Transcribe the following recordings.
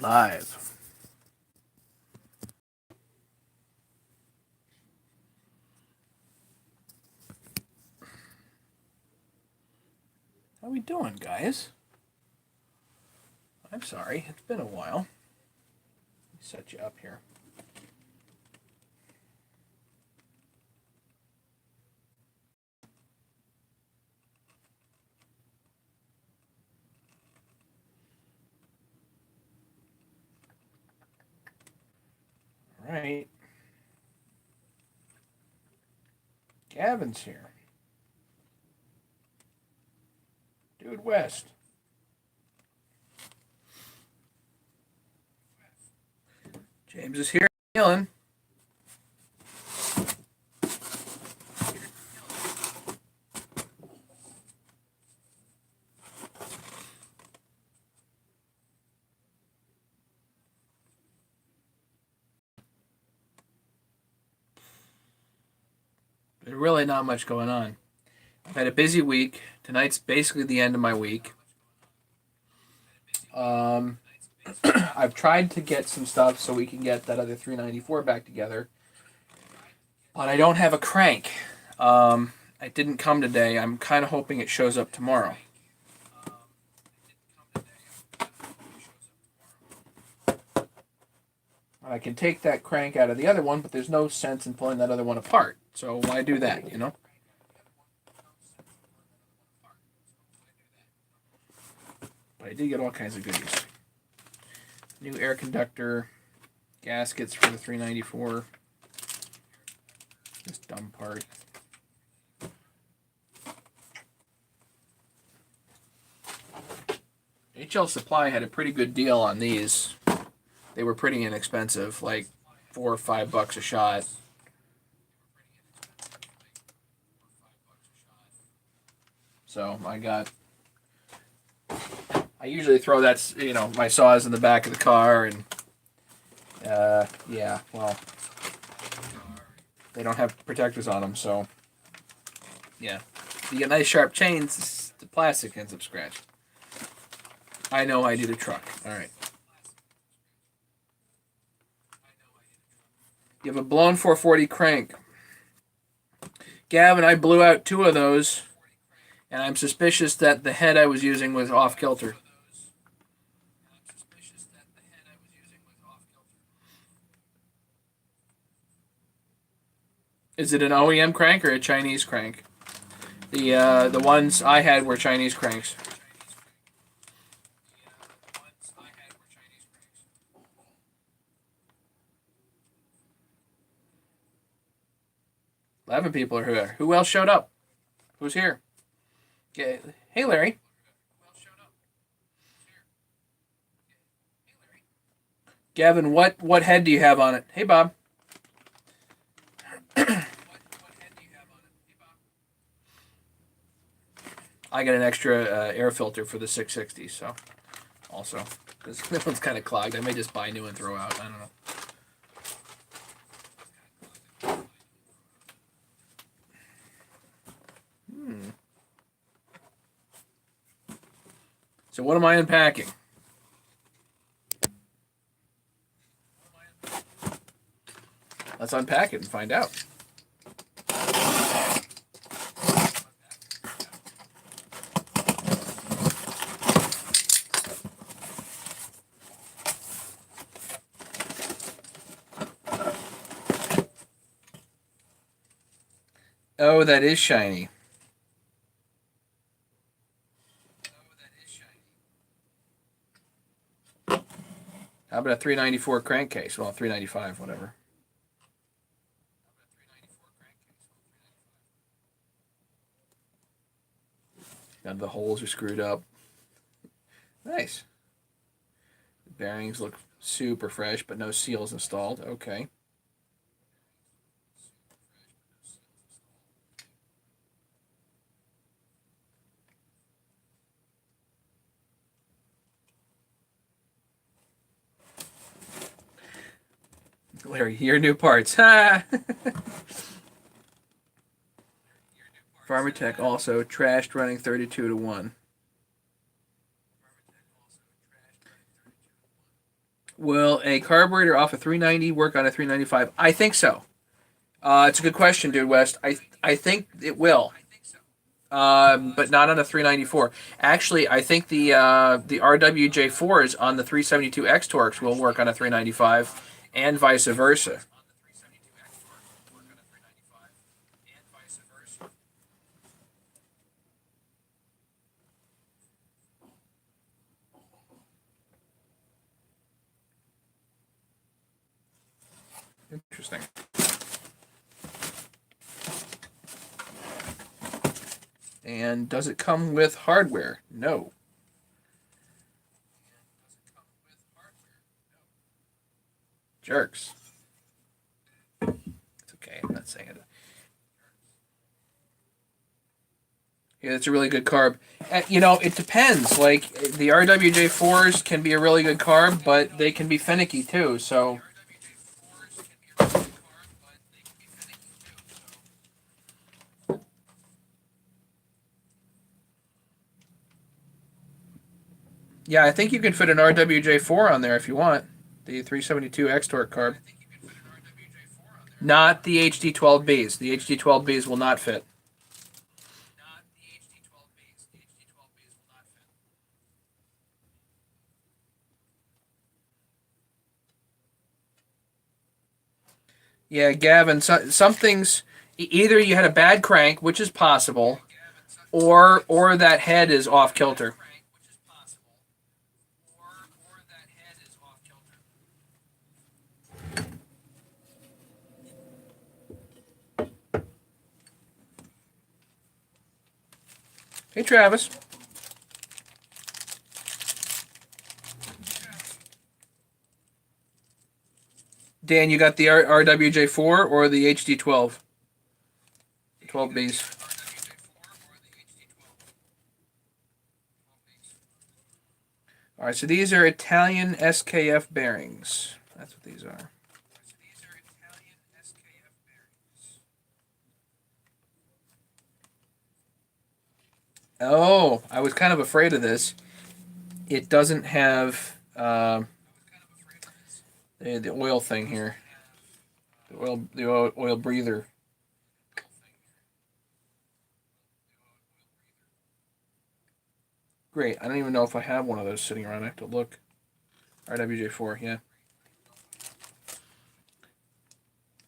Live. How we doing, guys? I'm sorry, it's been a while. Let me set you up here. All right. Gavin's here. Dude West. James is here. Healing. There's really not much going on. I've had a busy week. Tonight's basically the end of my week. I've tried to get some stuff so we can get that other 394 back together, but I don't have a crank. It didn't come today. I'm kind of hoping it shows up tomorrow. I can take that crank out of the other one, but there's no sense in pulling that other one apart. So why do that, you know? But I did get all kinds of goodies. New air conductor, gaskets for the 394. This dumb part. HL Supply had a pretty good deal on these. They were pretty inexpensive, like $4 or $5 a shot. So I usually throw that, my saws in the back of the car, and yeah, well, they don't have protectors on them, so yeah. If you get nice sharp chains, the plastic ends up scratched. I know I did a truck. All right. You have a blown 440 crank. Gavin, I blew out 2 of those, and I'm suspicious that the head I was using was off kilter. Is it an OEM crank or a Chinese crank? The ones I had were Chinese cranks. 11 people are here. Who else showed up? Who's here? Okay. Hey, Larry. Gavin, what head do you have on it? Hey, Bob. I got an extra air filter for the 660, so also because this one's kind of clogged. I may just buy new and throw out. I don't know. So what am I unpacking? Let's unpack it and find out. Oh, that is shiny. How about a 394 crankcase? Well, 395, whatever. None of the holes are screwed up. Nice. The bearings look super fresh, but no seals installed. Okay. Larry, your new parts. Ha! Farmer Tech also trashed running 32-1. Will a carburetor off a 390 work on a 395? I think so. It's a good question, dude West. I think it will. But not on a 394. Actually, I think the RWJ4s on the 372 X Torques will work on a 395, and vice versa. Interesting. And does it come with hardware? No. Jerks. It's okay. I'm not saying it. Yeah, it's a really good carb. It depends. Like the RWJ4s can be a really good carb, but they can be finicky too. So yeah, I think you can fit an RWJ4 on there if you want. The 372 X Torque carb. Not the HD12Bs. The HD12Bs will not fit. Yeah, Gavin, some things either you had a bad crank, which is possible, or that head is off kilter. Hey, Travis. Dan, you got the RWJ4 or the HD12? 12Bs. All right, so these are Italian SKF bearings. That's what these are. Oh, I was kind of afraid of this. It doesn't have the oil thing here. The oil breather. Great. I don't even know if I have one of those sitting around. I have to look. RWJ4, yeah.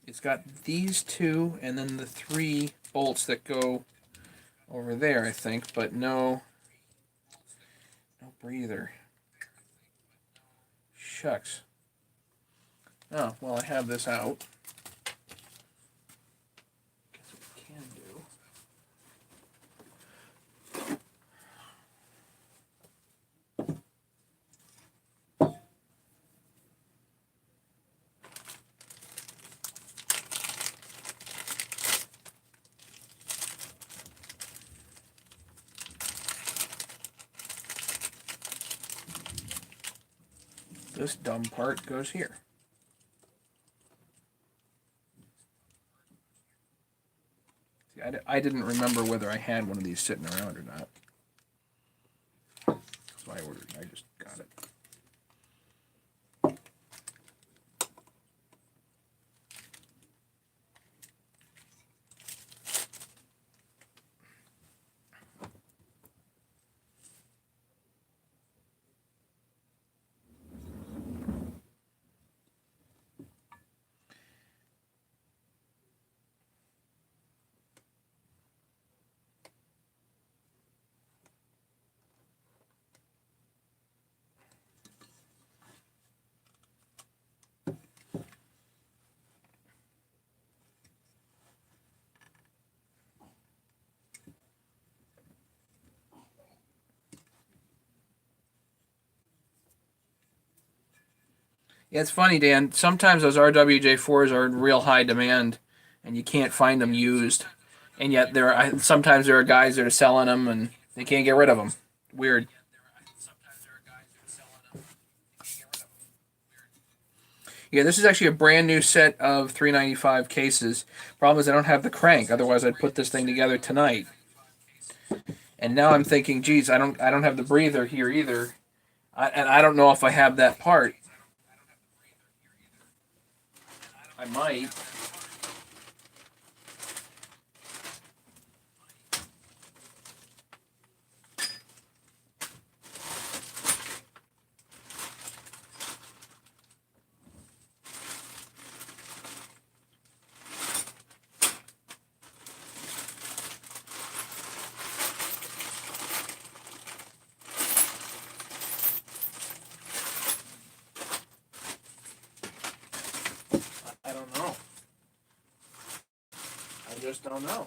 It's got these two and then the 3 bolts that go over there, I think, but no breather. Shucks. Oh, well, I have this out. Guess what we can do. This dumb part goes here. See, I didn't remember whether I had one of these sitting around or not. So I ordered it. I just got it. Yeah, it's funny, Dan. Sometimes those RWJ4s are in real high demand, and you can't find them used. And yet sometimes there are guys that are selling them, and they can't get rid of them. Weird. Yeah, this is actually a brand new set of 395 cases. Problem is I don't have the crank. Otherwise, I'd put this thing together tonight. And now I'm thinking, geez, I don't have the breather here either, and I don't know if I have that part. I might. I don't know. I just don't know.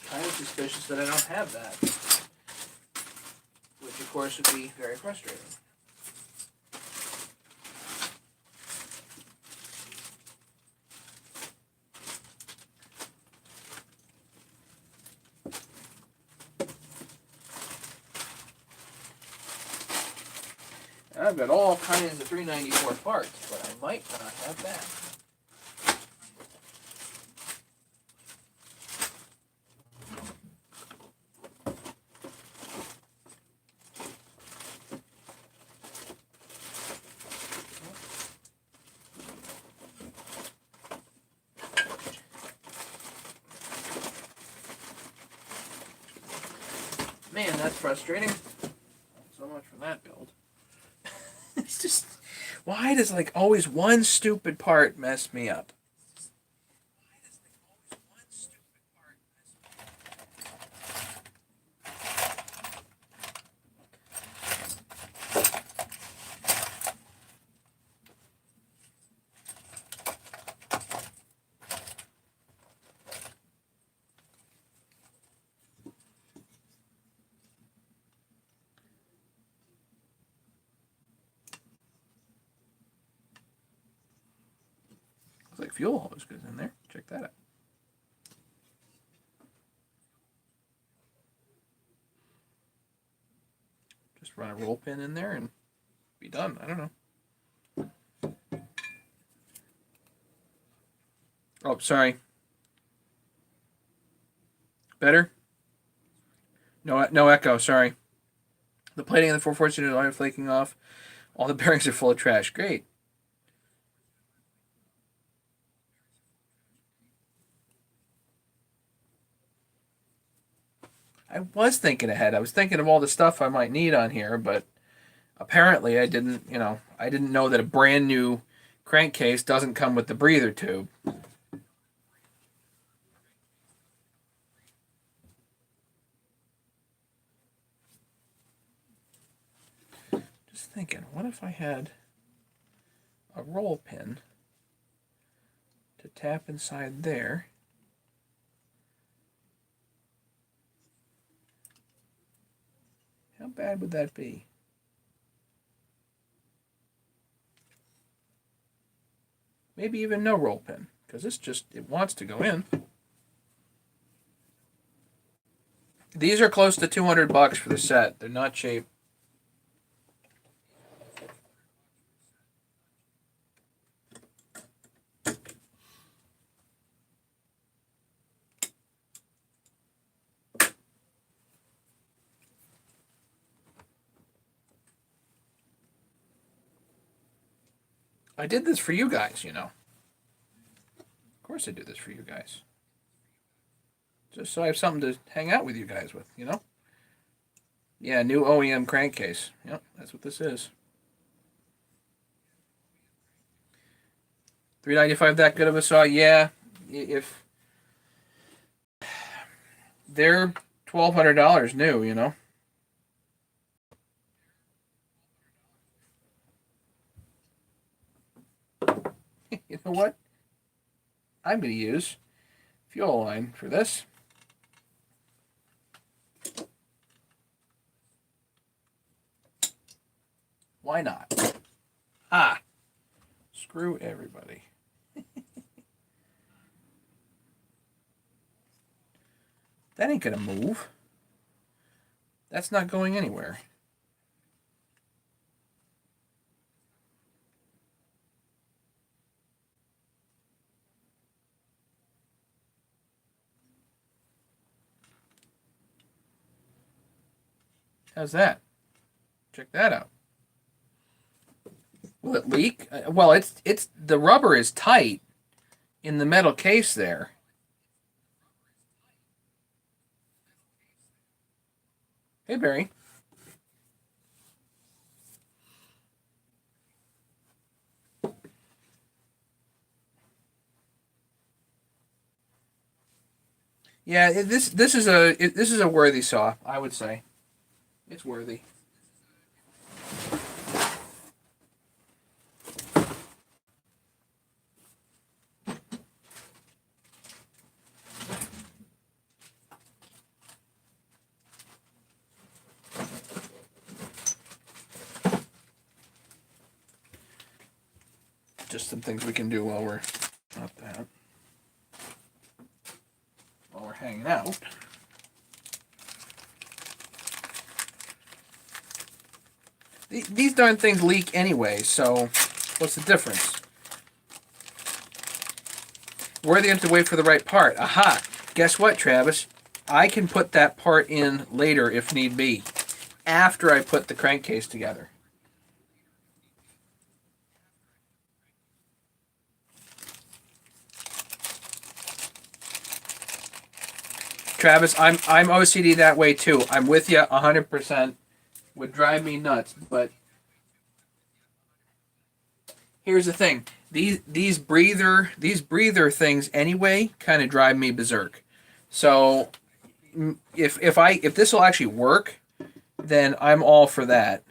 Kind of suspicious that I don't have that. Which, of course, would be very frustrating. And I've got all kinds of 394 parts, but I might not have that. Man, that's frustrating. So much for that build. It's just, why does like always one stupid part mess me up? Looks like fuel hose goes in there. Check that out. Just run a roll pin in there and be done. I don't know. Oh, sorry. Better? No echo. Sorry. The plating of the 414 is already flaking off. All the bearings are full of trash. Great. I was thinking ahead. I was thinking of all the stuff I might need on here, but apparently I didn't, I didn't know that a brand new crankcase doesn't come with the breather tube. Just thinking, what if I had a roll pin to tap inside there? How bad would that be? Maybe even no roll pin, because it wants to go in. These are close to $200 for the set. They're not cheap. I did this for you guys, Of course I did this for you guys. Just so I have something to hang out with you guys with, Yeah, new OEM crankcase. Yep, that's what this is. $395 that good of a saw? Yeah. If they're $1,200 new, You know what? I'm going to use fuel line for this. Why not? Ah, screw everybody. That ain't going to move. That's not going anywhere. How's that? Check that out. Will it leak? Well, it's the rubber is tight in the metal case there. Hey, Barry. Yeah, this is a worthy saw, I would say. It's worthy. Just some things we can do while we're not that. While we're hanging out. These darn things leak anyway, so what's the difference? Worthy enough to wait for the right part. Aha! Guess what, Travis? I can put that part in later if need be, after I put the crankcase together. Travis, I'm OCD that way too. I'm with you 100%. Would drive me nuts, but here's the thing. These breather things anyway kind of drive me berserk. So if this will actually work, then I'm all for that.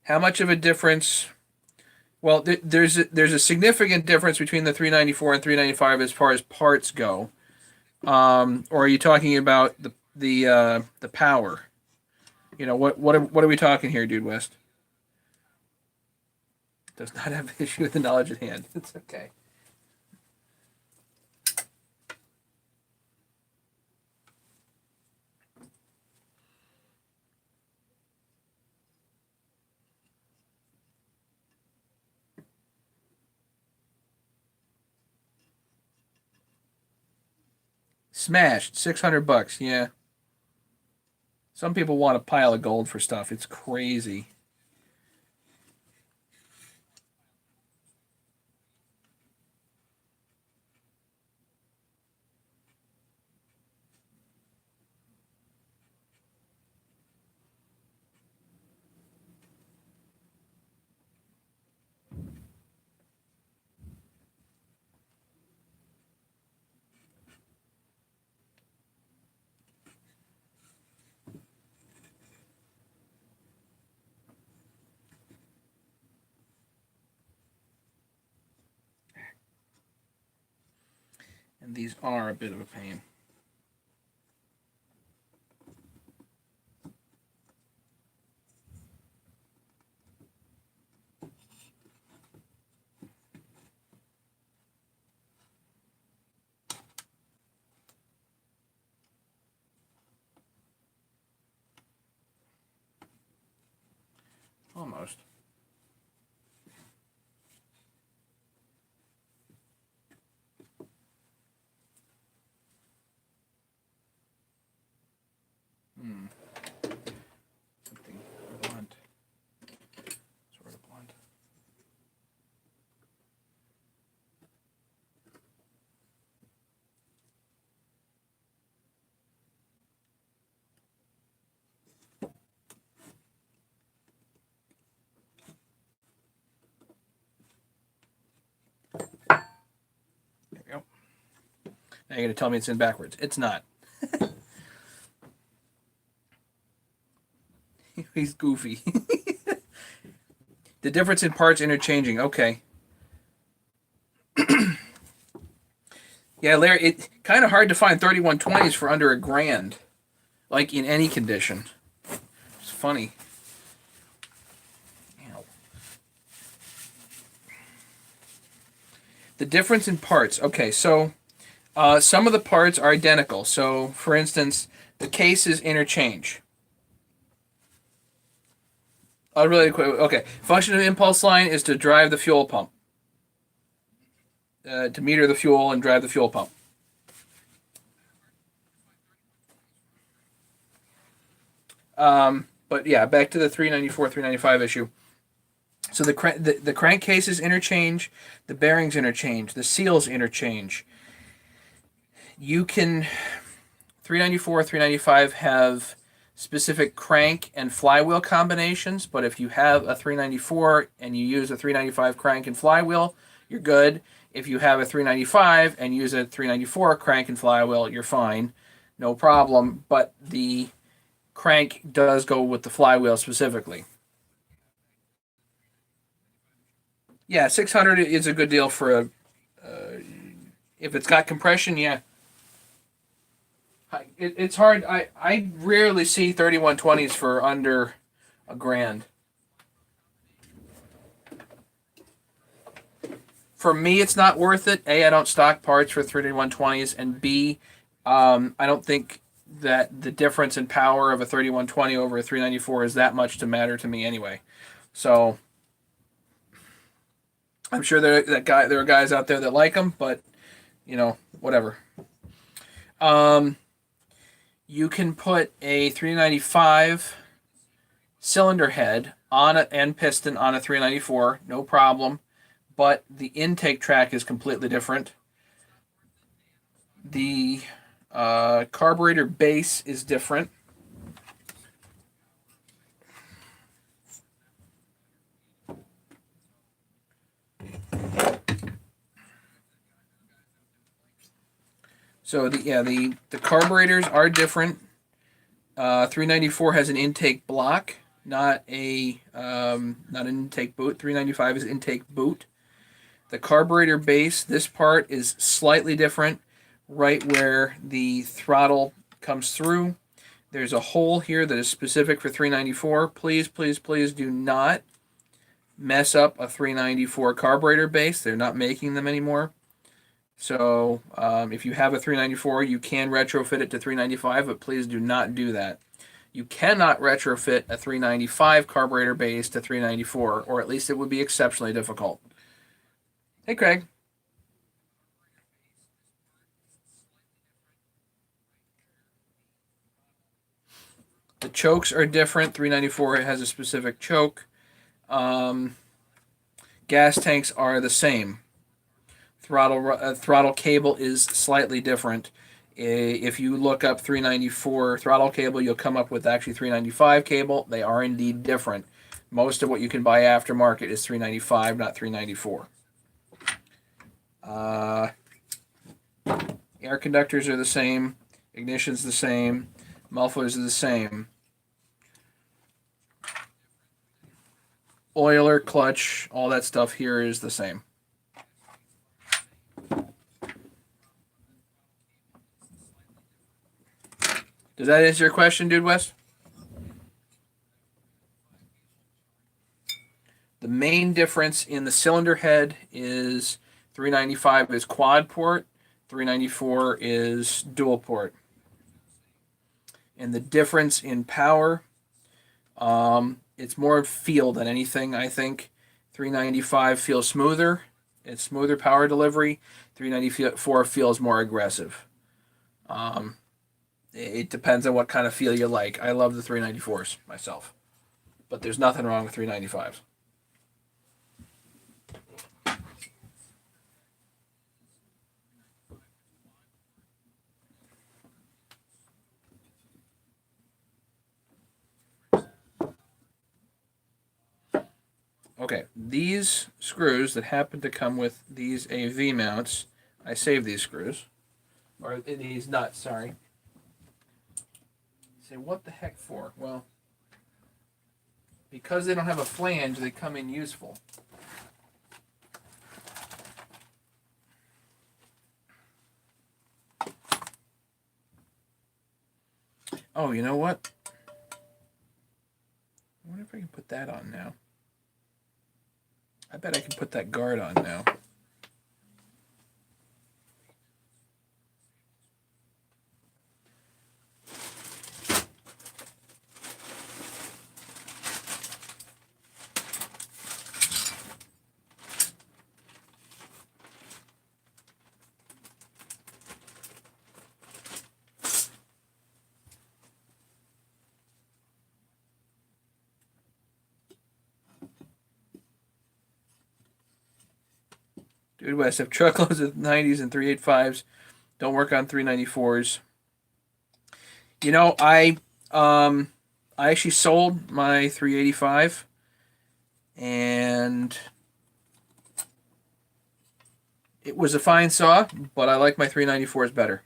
How much of a difference? Well, there's a significant difference between the 394 and 395 as far as parts go. Or are you talking about the power? You know what are we talking here, Dude West? Does not have an issue with the knowledge at hand. It's okay. Smashed, $600. Yeah. Some people want a pile of gold for stuff. It's crazy. And these are a bit of a pain. Almost. Something blunt. Sort of blunt. There we go. Now you're going to tell me it's in backwards. It's not. He's goofy. The difference in parts interchanging. Okay. Yeah, Larry, it's kind of hard to find 3120s for under $1,000, like in any condition. It's funny. Ow. The difference in parts. Okay, so some of the parts are identical. So, for instance, the cases interchange. Really quick. Okay, function of impulse line is to drive the fuel pump. To meter the fuel and drive the fuel pump. But yeah, back to the 394, 395 issue. So the crankcases interchange, the bearings interchange, the seals interchange. You can 394, 395 have specific crank and flywheel combinations, but if you have a 394 and you use a 395 crank and flywheel, you're good. If you have a 395 and use a 394 crank and flywheel, you're fine. No problem, but the crank does go with the flywheel specifically. Yeah, 600 is a good deal for a. If it's got compression, yeah. It's hard. I rarely see 3120s for under a grand. For me, it's not worth it. A, I don't stock parts for 3120s, and B, I don't think that the difference in power of a 3120 over a 394 is that much to matter to me anyway. So I'm sure there are guys out there that like them, but whatever. Um, you can put a 395 cylinder head on and piston on a 394, no problem. But the intake track is completely different. The carburetor base is different. So the carburetors are different. 394 has an intake block, not an intake boot. 395 is intake boot. The carburetor base, this part is slightly different, right where the throttle comes through. There's a hole here that is specific for 394. Please, please, please do not mess up a 394 carburetor base. They're not making them anymore. So if you have a 394, you can retrofit it to 395, but please do not do that. You cannot retrofit a 395 carburetor base to 394, or at least it would be exceptionally difficult. Hey, Craig. The chokes are different. 394 has a specific choke. Gas tanks are the same. Throttle cable is slightly different. If you look up 394 throttle cable, you'll come up with actually 395 cable. They are indeed different. Most of what you can buy aftermarket is 395, not 394. Air conductors are the same. Ignition's the same. Mufflers are the same. Oiler, clutch, all that stuff here is the same. Does that answer your question, Dude West? The main difference in the cylinder head is 395 is quad port, 394 is dual port. And the difference in power, it's more feel than anything, I think. 395 feels smoother. It's smoother power delivery. 394 feels more aggressive. It depends on what kind of feel you like. I love the 394s myself. But there's nothing wrong with 395s. Okay, these screws that happen to come with these AV mounts, I saved these screws. Or these nuts, sorry. Say, what the heck for? Well, because they don't have a flange, they come in useful. Oh, you know what? I wonder if I can put that on now. I bet I can put that guard on now. David West, have truckloads of 90s and 385s. Don't work on 394s. You know, I actually sold my 385, and it was a fine saw, but I like my 394s better.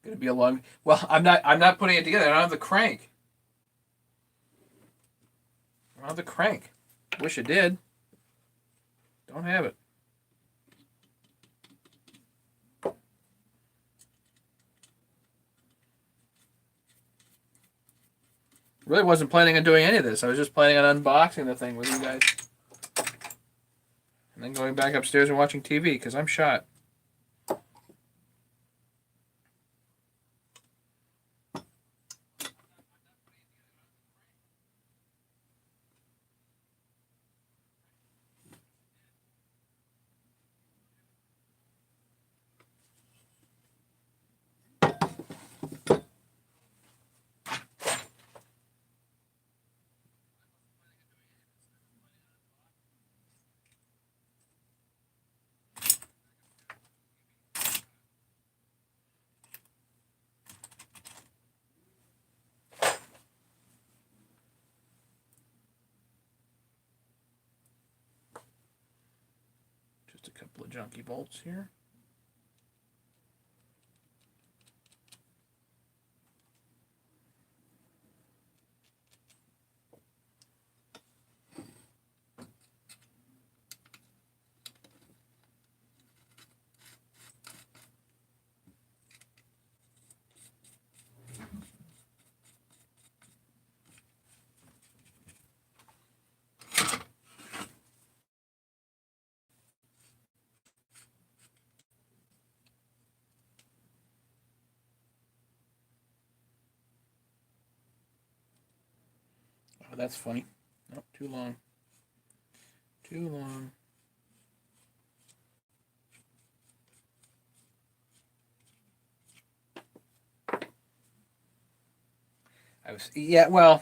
Gonna be a long. Well, I'm not putting it together. I don't have the crank. I don't have the crank. Wish I did. Don't have it. Really wasn't planning on doing any of this. I was just planning on unboxing the thing with you guys. And then going back upstairs and watching TV because I'm shot. Just a couple of junky bolts here. Oh, that's funny. Nope, too long. Too long. Well,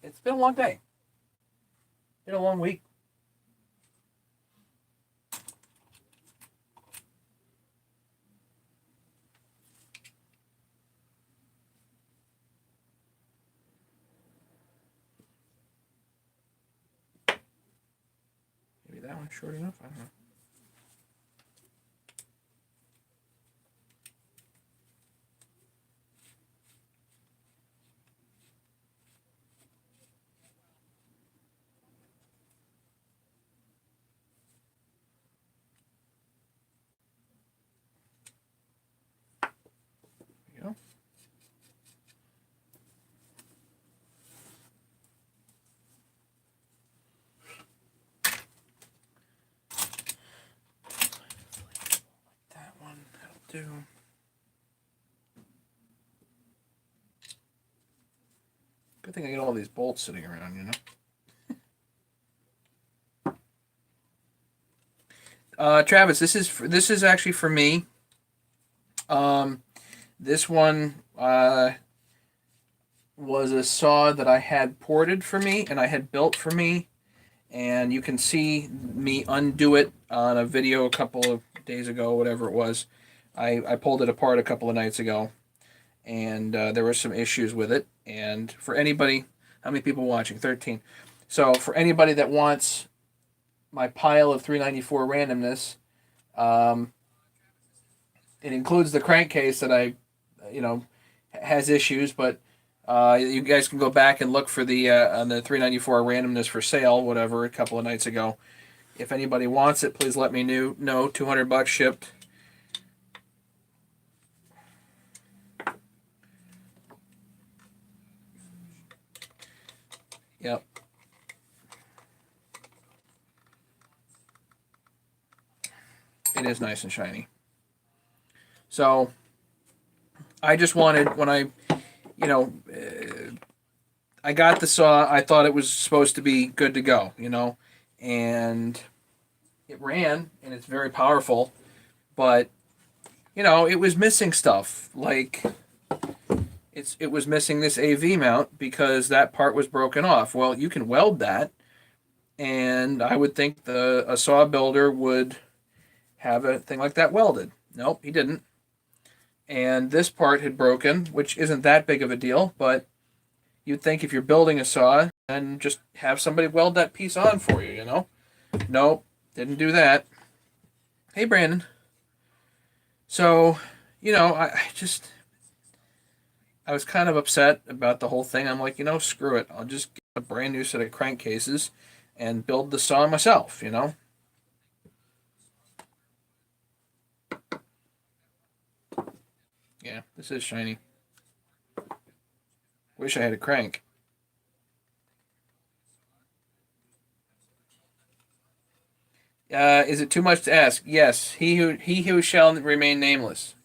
it's been a long day. Been a long week. Maybe that one's short enough. I don't know. There you go. That one, that'll do. Good thing I got all these bolts sitting around, you know. Travis, this is actually for me. This one was a saw that I had ported for me and I had built for me, and you can see me undo it on a video a couple of days ago, whatever it was. I pulled it apart a couple of nights ago, and there were some issues with it. And for anybody, how many people watching? 13. So for anybody that wants my pile of 394 randomness, it includes the crankcase that has issues, but you guys can go back and look for the on the 394 randomness for sale, whatever, a couple of nights ago. If anybody wants it, please let me know. $200 shipped. Yep. It is nice and shiny. So I just wanted when you know, I got the saw. I thought it was supposed to be good to go, and it ran and it's very powerful, but it was missing stuff. Like it was missing this AV mount because that part was broken off. Well, you can weld that, and I would think the a saw builder would have a thing like that welded. Nope, he didn't. And this part had broken, which isn't that big of a deal, but you'd think if you're building a saw, then just have somebody weld that piece on for you. Nope, didn't do that. Hey, Brandon. So, I was kind of upset about the whole thing. I'm like, screw it. I'll just get a brand new set of crankcases and build the saw myself. Yeah, this is shiny. Wish I had a crank. Is it too much to ask? Yes. He who shall remain nameless.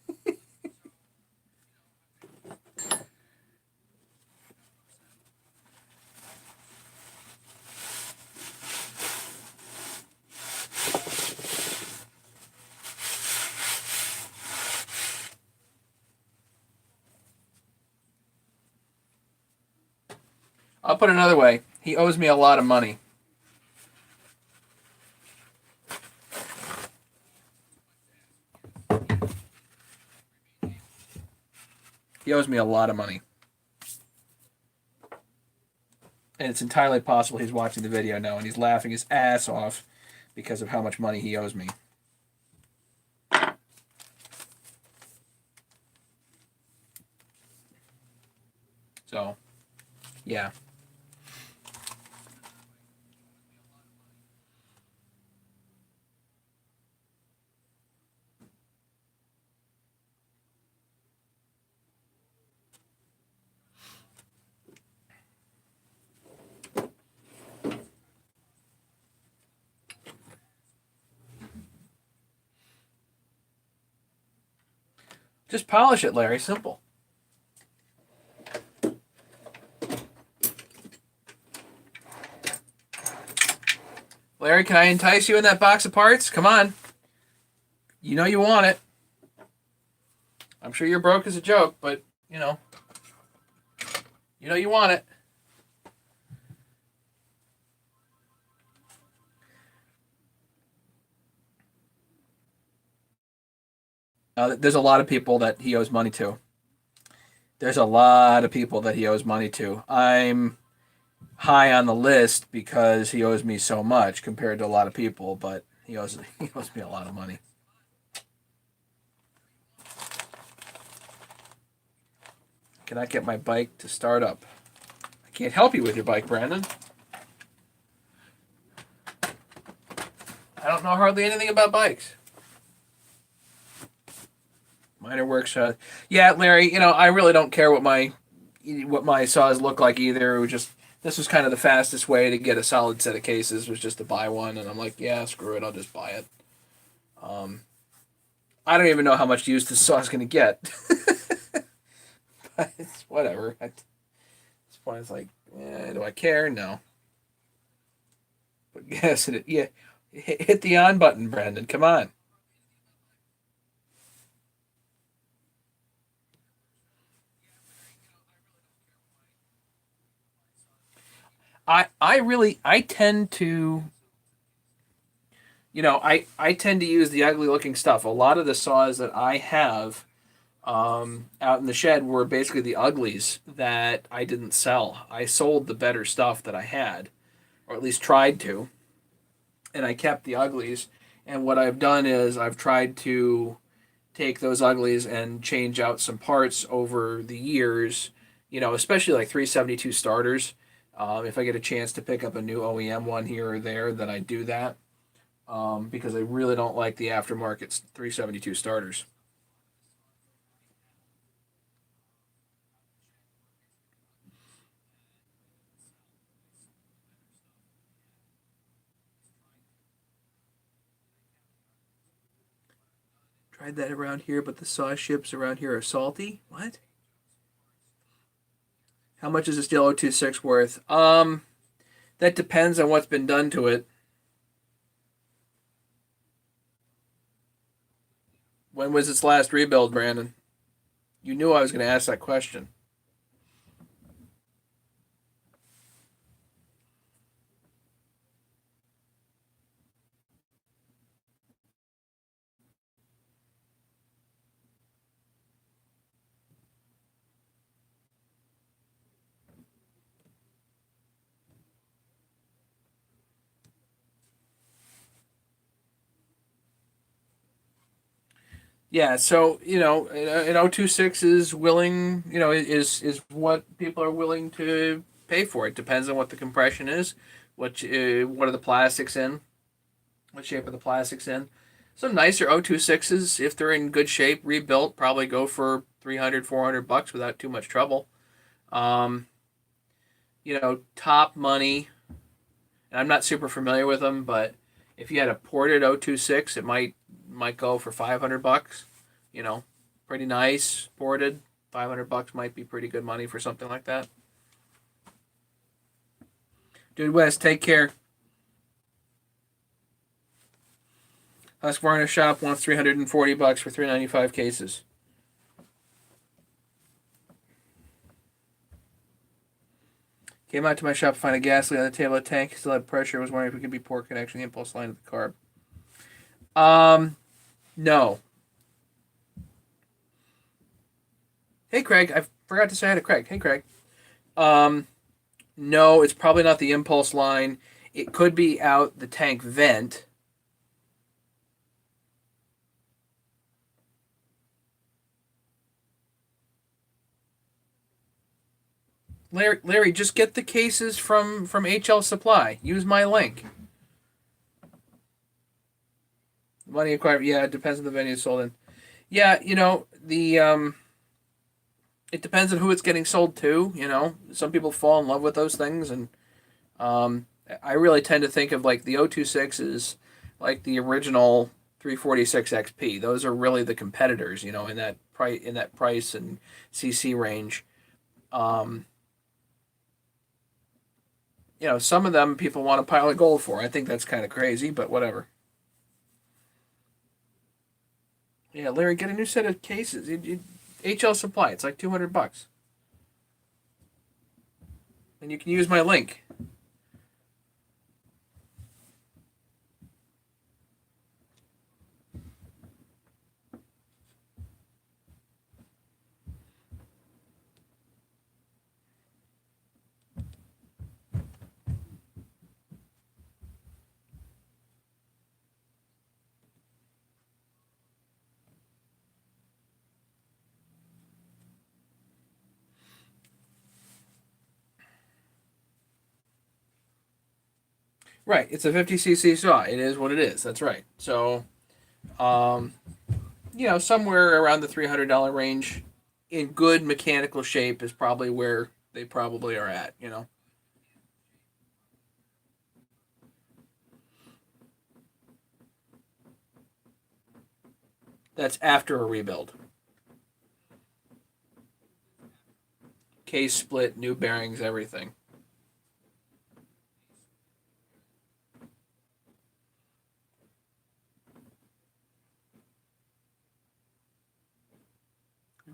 I'll put it another way. He owes me a lot of money. He owes me a lot of money. And it's entirely possible he's watching the video now and he's laughing his ass off because of how much money he owes me. So, yeah. Just polish it, Larry. Simple. Larry, can I entice you in that box of parts? Come on. You know you want it. I'm sure you're broke as a joke, but you know you want it. There's a lot of people that he owes money to. There's a lot of people that he owes money to. I'm high on the list because he owes me so much compared to a lot of people, but he owes me a lot of money. Cannot get my bike to start up. I can't help you with your bike, Brandon. I don't know hardly anything about bikes. Minor workshop. Yeah, Larry. I really don't care what my saws look like either. It was just this was kind of the fastest way to get a solid set of cases was just to buy one, and I'm like, yeah, screw it, I'll just buy it. Um, I don't even know how much use this saw's gonna get. But it's whatever. At this point, it's like, do I care? No. But yes, yeah, hit the on button, Brandon. Come on. I tend to I tend to use the ugly looking stuff. A lot of the saws that I have out in the shed were basically the uglies that I didn't sell. I sold the better stuff that I had, or at least tried to, and I kept the uglies. And what I've done is I've tried to take those uglies and change out some parts over the years, especially like 372 starters. If I get a chance to pick up a new OEM one here or there, then I do that because I really don't like the aftermarket 372 starters. Tried that around here, but the sauce ships around here are salty. What? How much is a steel 026 worth? That depends on what's been done to it. When was its last rebuild, Brandon? You knew I was going to ask that question. Yeah, so an 026 is willing, is what people are willing to pay for. It depends on what the compression is, what are the plastics in, what shape are the plastics in. Some nicer 026s, if they're in good shape, rebuilt, probably go for 300, $400 without too much trouble. Um, Top money, and I'm not super familiar with them, but if you had a ported 026, it might go for $500. You know, pretty nice ported. $500 might be pretty good money for something like that. Dude, West, take care. Husqvarna shop wants $340 for 395 cases. Came out to my shop to find a gas leak on the table of the tank. Still had pressure. Was wondering if it could be poor connection, the impulse line of the carb. No. Hey, Craig. I forgot to say hi to Craig. Hey, Craig. No, it's probably not the impulse line. It could be out the tank vent. Larry, just get the cases from HL Supply. Use my link. Money acquired. Yeah, it depends on the venue it's sold in. Yeah, the it depends on who it's getting sold to. Some people fall in love with those things, and I really tend to think of like the 026 is like the original 346 XP. Those are really the competitors, in that price and CC range. Um, some of them people want a pile of gold for. I think that's kind of crazy, but whatever. Yeah, Larry, get a new set of cases. HL Supply, it's like $200, and you can use my link. Right, it's a 50cc saw. It is what it is. That's right. So, um, somewhere around the $300 range, in good mechanical shape, is probably where they probably are at. That's after a rebuild. Case split, new bearings, everything.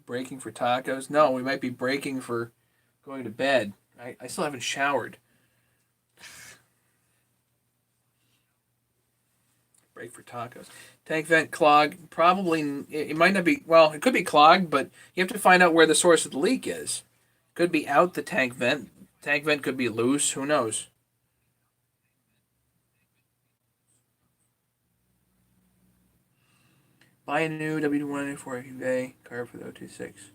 Breaking for tacos? No, we might be breaking for going to bed. I still haven't showered. Break for tacos. Tank vent clog. Probably it might not be. Well, it could be clogged, but you have to find out where the source of the leak is. Could be out the tank vent. Tank vent could be loose. Who knows? Buy a new W194 eBay car for the 026.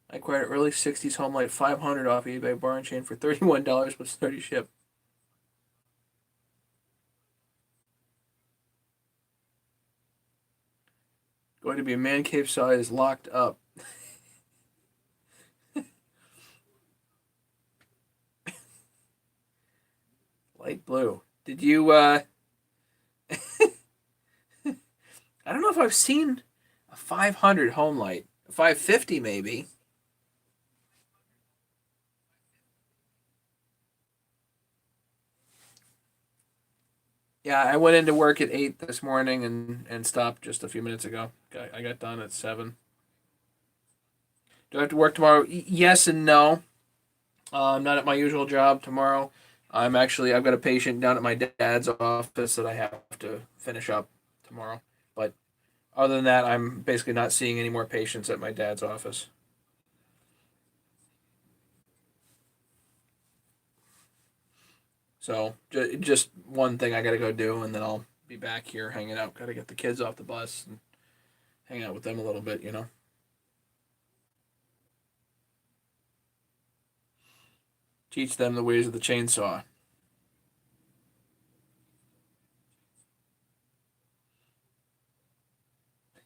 I acquired an early 60s home light 500 off eBay bar and chain for $31 plus 30 ship. Going to be a man cave size locked up. Light blue. Did you know if I've seen a 500 home light. 550 maybe. Yeah, I went into work at 8 this morning and stopped just a few minutes ago. I got done at 7. Do I have to work tomorrow? Yes and no. I'm not at my usual job tomorrow. I've got a patient down at my dad's office that I have to finish up tomorrow. But other than that, I'm basically not seeing any more patients at my dad's office. So just one thing I got to go do, and then I'll be back here hanging out. Got to get the kids off the bus and hang out with them a little bit, you know. Teach them the ways of the chainsaw.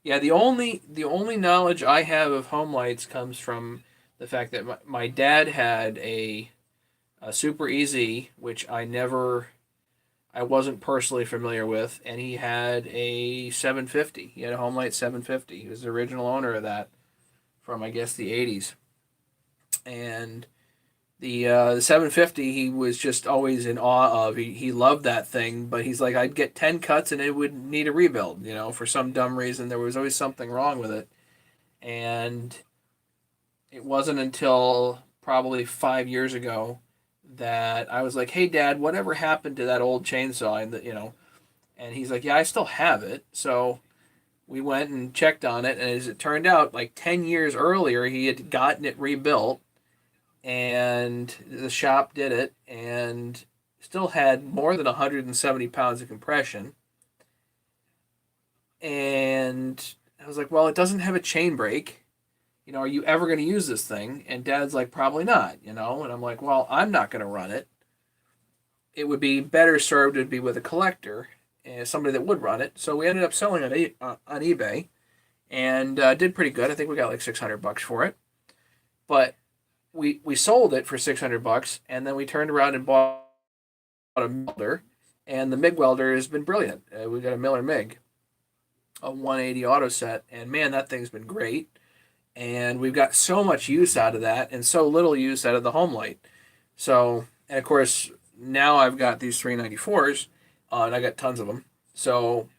Yeah, the only knowledge I have of home lights comes from the fact that my dad had a Super Easy, which I wasn't personally familiar with, and he had a 750. He had a home light 750. He was the original owner of that from I guess the 80s, and the 750 he was just always in awe of. He loved that thing, but he's like, I'd get 10 cuts and it would need a rebuild. For some dumb reason, there was always something wrong with it, and it wasn't until probably 5 years ago that I was like, "Hey, Dad, whatever happened to that old chainsaw?" And he's like, "Yeah, I still have it." So we went and checked on it, and as it turned out, like 10 years earlier, he had gotten it rebuilt, and the shop did it, and still had more than 170 pounds of compression. And I was like, "Well, it doesn't have a chain brake. Are you ever going to use this thing?" And Dad's like, "Probably not." And I'm like, "Well, I'm not going to run it. It would be better served to be with a collector, somebody that would run it." So we ended up selling it on eBay, and did pretty good. I think we got like $600 for it. But we sold it for $600, and then we turned around and bought a welder, and the MIG welder has been brilliant. We got a Miller MIG, a 180 auto set, and man, that thing's been great. And we've got so much use out of that, and so little use out of the home light. So, and of course, now I've got these 394s, and I got tons of them. So,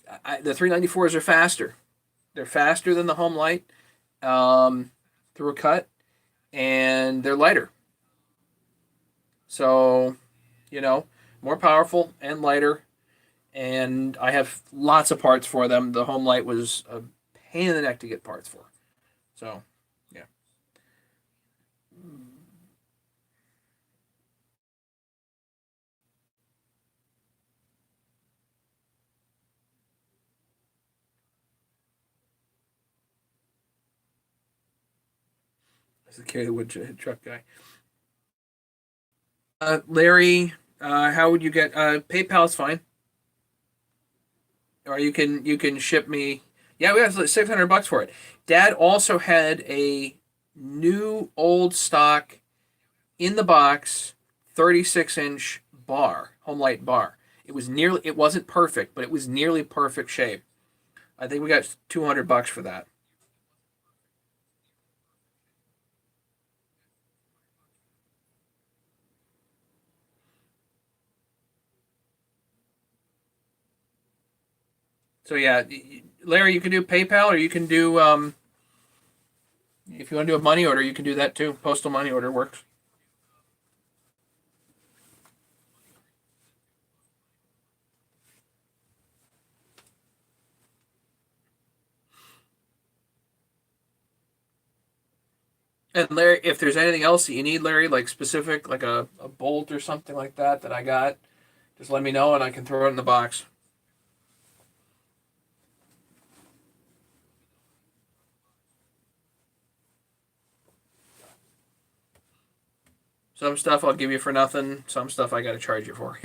the 394s are faster. They're faster than the home light, um, through a cut, and they're lighter. So, you know, more powerful and lighter. And I have lots of parts for them. The home light was a pain in the neck to get parts for. So, yeah. As the carry the wood truck guy. Larry, how would you get PayPal's fine, or you can ship me. Yeah, we got like $600 for it. Dad also had a new old stock in the box 36-inch bar, home light bar. It wasn't perfect, but it was nearly perfect shape. I think we got $200 for that. So yeah, Larry, you can do PayPal, or you can do if you want to do a money order, you can do that too. Postal money order works. And Larry, if there's anything else that you need, Larry, like specific, like a bolt or something like that I got, just let me know and I can throw it in the box. Some stuff I'll give you for nothing. Some stuff I got to charge you for.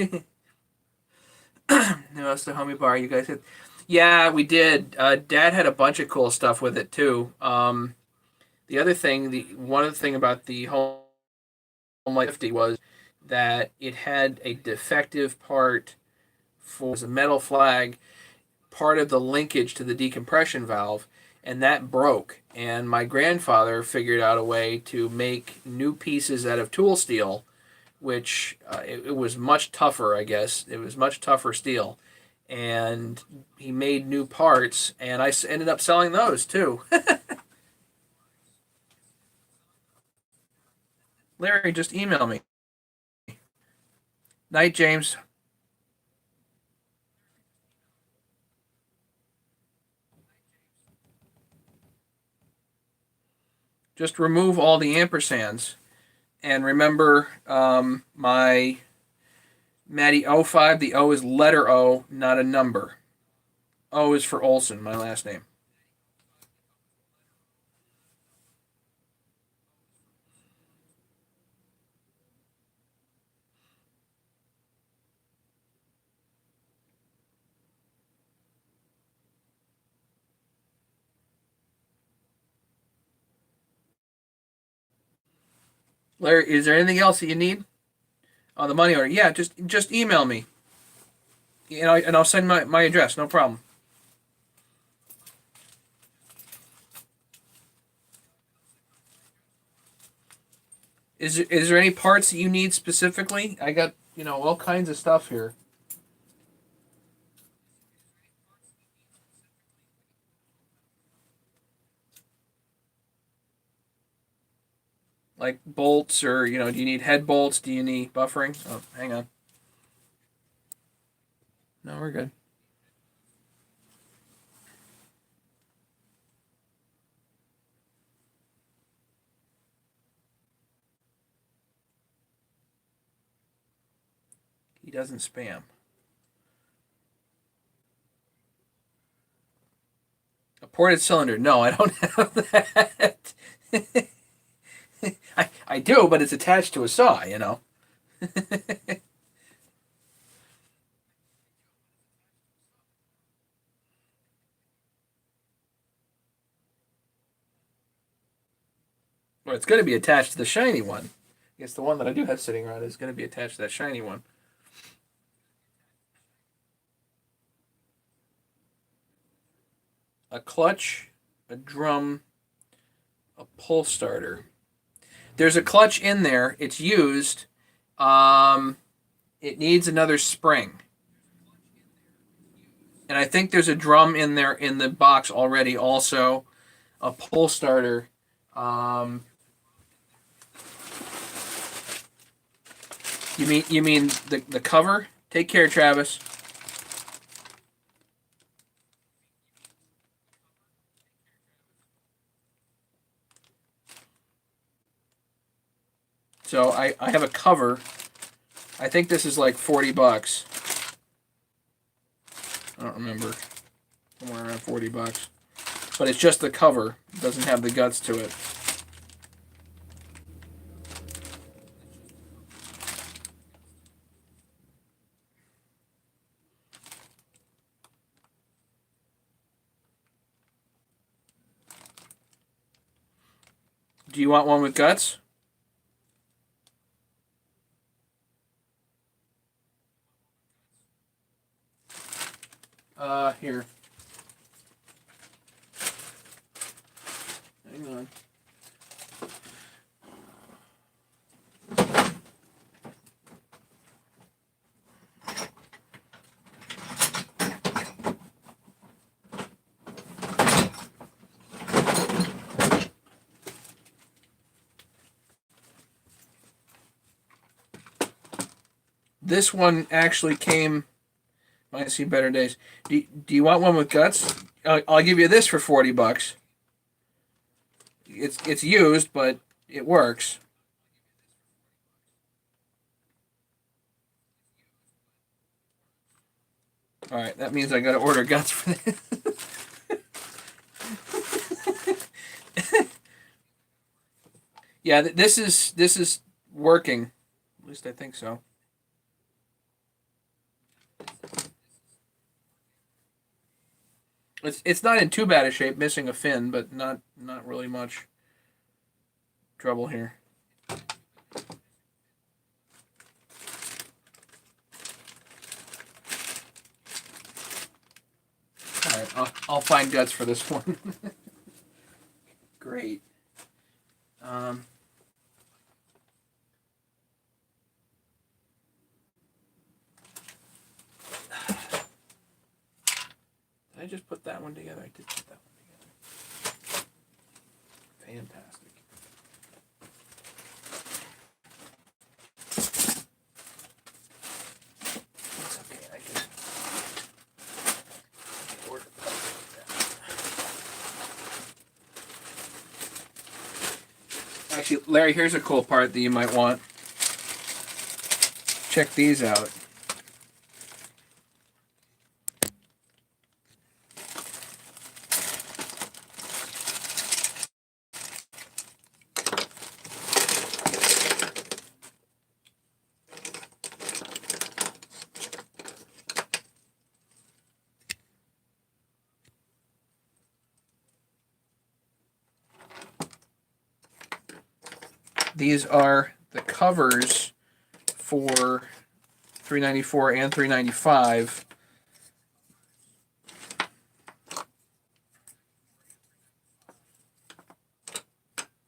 No, that's the homie bar you guys had. Yeah, we did. Dad had a bunch of cool stuff with it too. The other thing, the one other thing about the Home Light 50 was that it had a defective part for a metal flag. part of the linkage to the decompression valve, and that broke. And my grandfather figured out a way to make new pieces out of tool steel, which it was much tougher, I guess. It was much tougher steel. And he made new parts, and I ended up selling those too. Larry, just email me. Night, James. Just remove all the ampersands. And remember, my Matty 05, the O is letter O, not a number. O is for Olson, my last name. Larry, is there anything else that you need on the money order? Yeah, just email me. And I'll send my address. No problem. Is there any parts that you need specifically? I got all kinds of stuff here. Like bolts, or do you need head bolts? Do you need buffering? Oh, hang on. No, we're good. He doesn't spam. A ported cylinder. No, I don't have that. I do, but it's attached to a saw, Or it's going to be attached to the shiny one. I guess the one that I do have sitting around is going to be attached to that shiny one. A clutch, a drum, a pull starter. There's a clutch in there. It's used. It needs another spring. And I think there's a drum in there in the box already. Also, a pull starter. You mean the cover? Take care, Travis. So I have a cover. I think this is like $40. I don't remember. Somewhere around $40. But it's just the cover. It doesn't have the guts to it. Do you want one with guts? Here. Hang on. This one actually came. Might see better days. Do you want one with guts? I'll give you this for $40. It's used, but it works. All right, that means I got to order guts for this. Yeah, this is working. At least I think so. It's not in too bad a shape, missing a fin, but not really much trouble here. I'll find guts for this one. Great. Did I just put that one together? I did put that one together. Fantastic. It's okay. I can order parts like that. Actually, Larry, here's a cool part that you might want. Check these out. These are the covers for 394 and 395.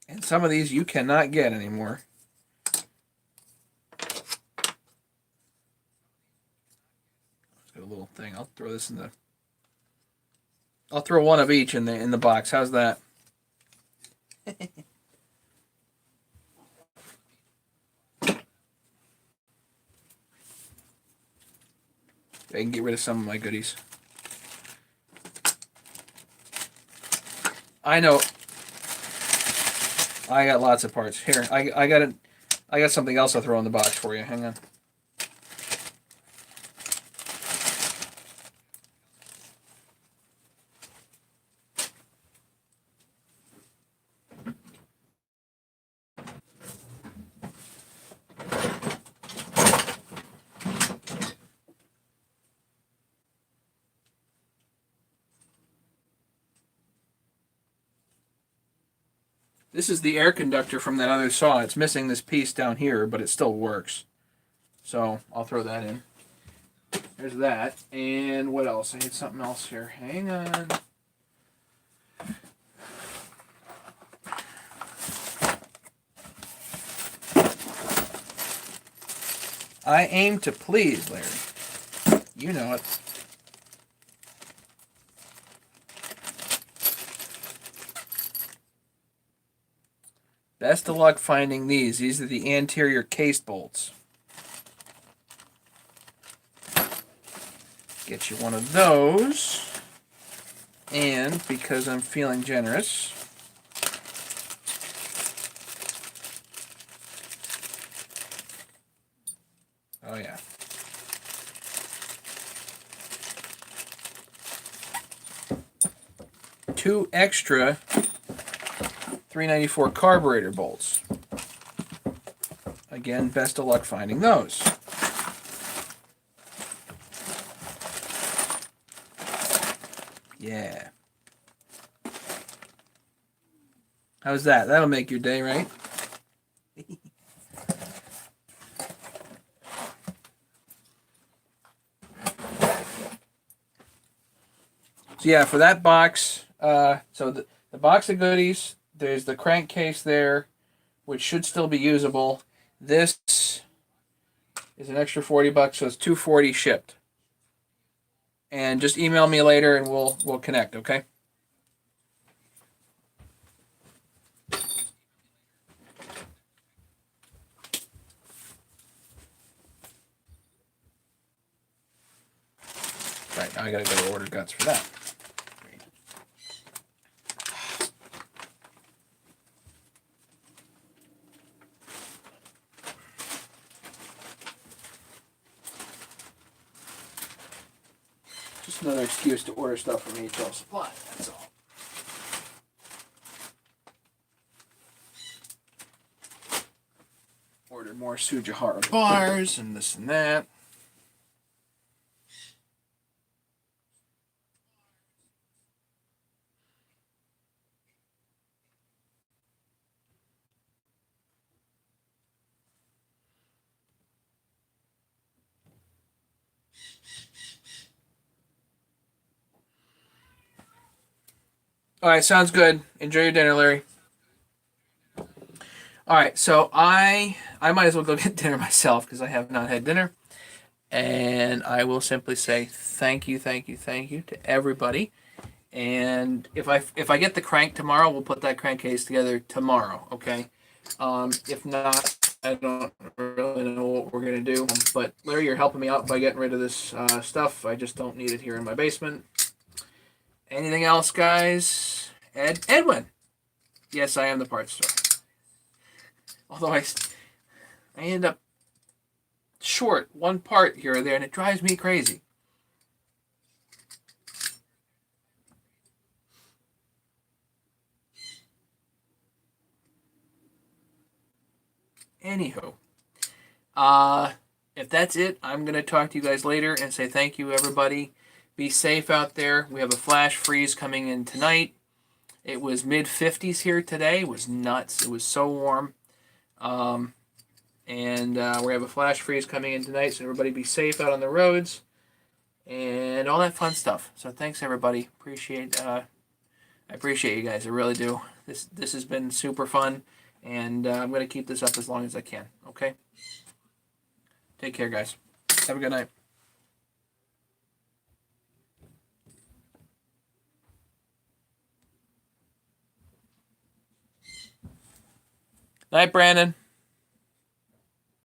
And some of these you cannot get anymore. Let's do a little thing. I'll throw this in the. I'll throw one of each in the box. How's that? I can get rid of some of my goodies. I know. I got lots of parts. Here, I got something else I'll throw in the box for you. Hang on. This is the air conductor from that other saw. It's missing this piece down here, but it still works. So I'll throw that in. There's that. And what else? I need something else here. Hang on. I aim to please, Larry. You know it. Best of luck finding these. These are the anterior case bolts. Get you one of those. And because I'm feeling generous, oh yeah. Two extra 394 carburetor bolts. Again, best of luck finding those. Yeah. How's that? That'll make your day, right? So yeah, for that box, so the box of goodies, there's the crankcase there, which should still be usable. This is an extra $40, so it's $240 shipped. And just email me later, and we'll connect. Okay. Right now, I gotta go order guts for that. Just another excuse to order stuff from HL Supply, that's all. Order more Sujihara bars and this and that. All right, sounds good. Enjoy your dinner, Larry. All right, so I might as well go get dinner myself because I have not had dinner, and I will simply say thank you, thank you, thank you to everybody. And if I get the crank tomorrow, we'll put that crankcase together tomorrow. Okay. If not, I don't really know what we're gonna do. But Larry, you're helping me out by getting rid of this stuff. I just don't need it here in my basement. Anything else, guys? Edwin. Yes, I am the parts store. Although I end up short one part here or there, and it drives me crazy. Anywho, if that's it, I'm going to talk to you guys later and say thank you, everybody. Be safe out there. We have a flash freeze coming in tonight. It was mid 50s here today. It was nuts. It was so warm. And we have a flash freeze coming in tonight, so everybody be safe out on the roads and all that fun stuff. So thanks, everybody. I appreciate you guys. I really do. This has been super fun, and I'm going to keep this up as long as I can. Okay? Take care, guys. Have a good night. Night, Brandon.